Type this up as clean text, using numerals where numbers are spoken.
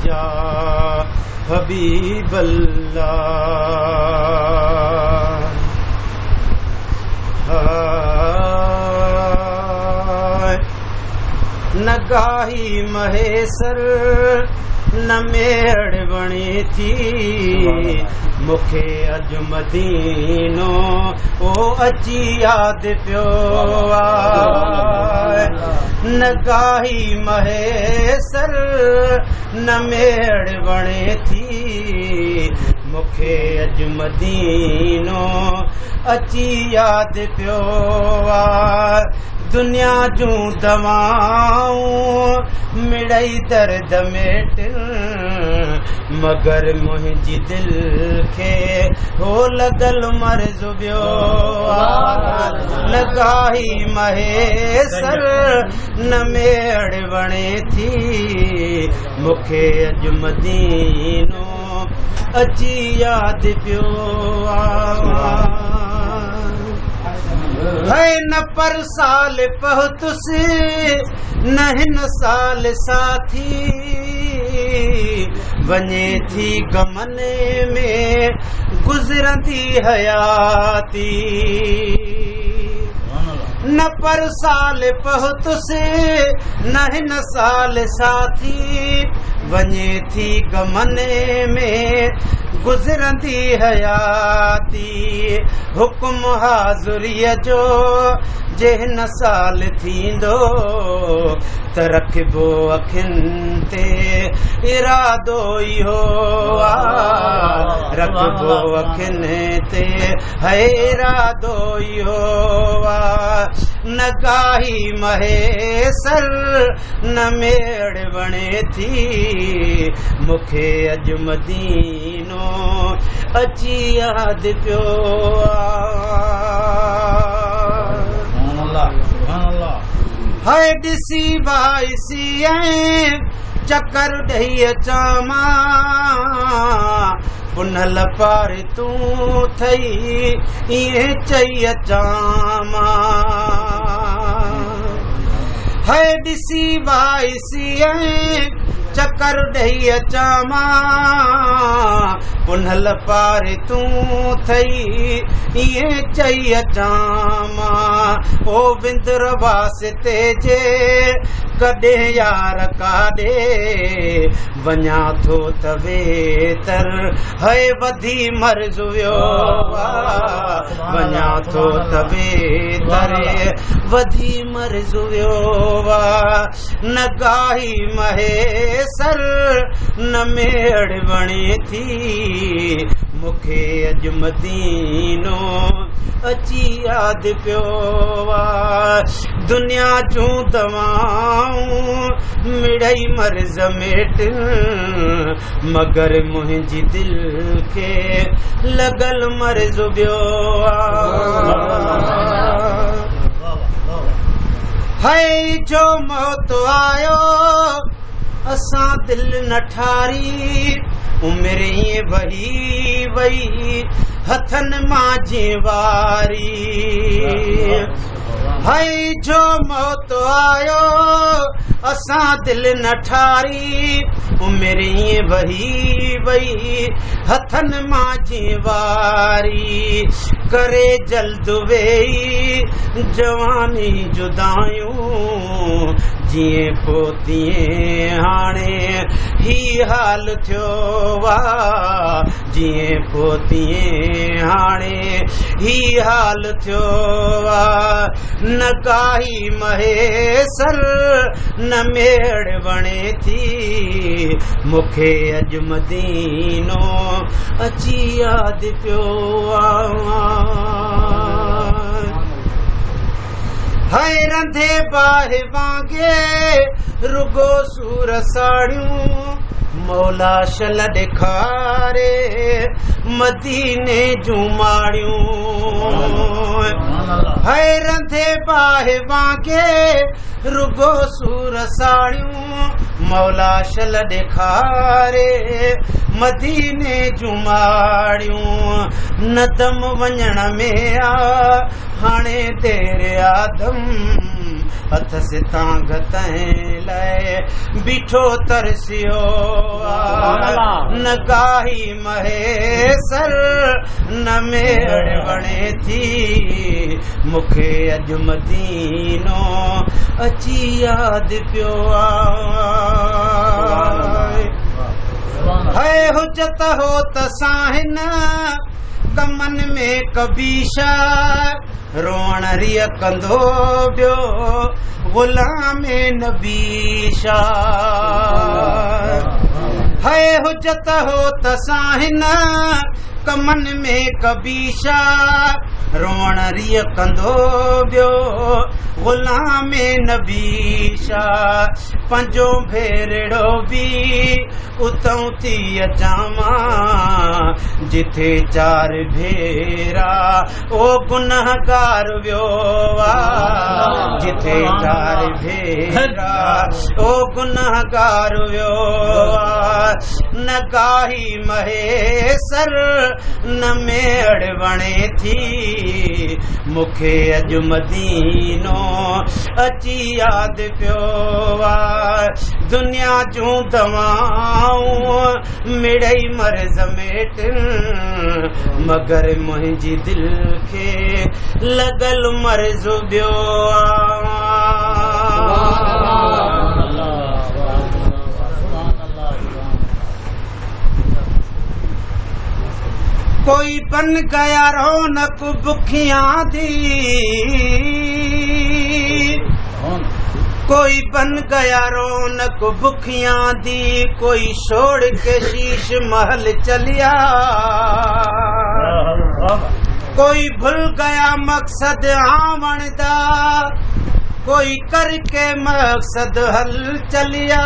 या हबीब अल्लाह नगाही महेसर न मेड़ बणी थी मूंखे अॼु मदीनो ओ अची यादि पियो आहे नगाही महेसर न मेड़ बणे थी मूंखे अॼु मदीनो अची यादि पियो आहे दुनिया जूं दवाऊं मिड़ई दर्द मेट मगर मुंहिंजी दिलि खे हो लॻल मर्ज़ ॿियो लॻाई महेसर न मेड़ वणे थी मूंखे अॼु मदीनो अची यादि पियो है न पर साल पहुतुसि न हिन साल साथी वञे थी गमने में गुज़रंदी हयाती न पर साल पहुतुसि न हिन साल साथी वञे थी गमने में गुज़रंदी हयाती हुकुम हाज़ुरीअ जो जे हिन साल थींदो त रखिबो अखियुनि ते इरादो इहो रखिबो अखियुनि ते है इरादो इहो नगाही महेसर न मेड़ वणे थी मूंखे अॼु मदीनो अची यादि पियो हाय ॾिसी बाइसी चकर ॾेई अचां मां पुनल पार तूं थई ईअं चई अचां मां हाय ॾिसी बाइसी चकर ॾेई अचां मां पुनल पार तूं थई ईअं चई अचां मां ओ विंदर वास्ते जे कॾहिं यार काॾे वञा थो त वेतर है वधी मर्ज़ वियो वञा थो त वेतर वधी मर्ज़ वियो नगाही महेसर न मेड़ वणे थी मूंखे अॼु मदीनो अची यादि पियो दुनिया जूं दवाऊं मिड़ई मर्ज़ मेट मगर मुंहिंजी दिलि खे लॻल मर्ज़ ॿियो है जो मौत आयो असां दिलि न ठारी उमिरि ईअं वही वई हथनि मां जीवारी है जो मौत आयो असां दिलि न ठारी उमिरि ईअं वही वई हथनि मां जीवारी करे जल्द वेई जवानी जुदायूं जीअं पोइ तीअं हाणे ही हाल थियो जीअं पोइ तीअं हाणे ही हाल थियो नगाही महेसर न मेड़ वणे थी मूंखे अॼु मदीनो अची यादि पियो हाय रंधे बाहि वांगे रुगो सूर साड़ियूं मौला शल ॾेखारे मदीने जूं माड़ियूं हाय रंधे बाहि वांगे रुगो सूर साड़ियूं मौला शल ॾेखारे मदीने जूं माड़ियूं नदम वञण में आ हाणे तेरे आदम हथ से तांग तैं लय बीठो तरसियो न गाही महेसर न मेड़ वणे थी मूंखे अॼु मदीनो अची यादि पियो है हुजत हो त साहिन कमन में कबीशा रोअण रिय कंदो बियो गुलाम नबीशा है हुजत हो त साहिन कमन में कबीशा रोअण रिय कंदो बियो गुलाम नबीशा पंजो भेरड़ो बि उतऊं थी अचां जिथे चार भेरा ओ गुनहगार वियो जिथे चार भेरा ओ गुनहगार वियो न गाही महेसर न मेड़ वणे थी मूंखे अॼु मदीनो अची यादि पियो दुनिया जूं दवाऊं मिड़ई मर्ज़ मेटिन मगर मुंहिंजी दिलि खे लॻल मर्ज़ ॿियो कोई बन गया रौनक बुखियां दी कोई बन गया रौनक बुखियां दी कोई छोड़ के शीश महल चलिया कोई भूल गया मकसद आमण दा कोई करके मकसद हल चलिया।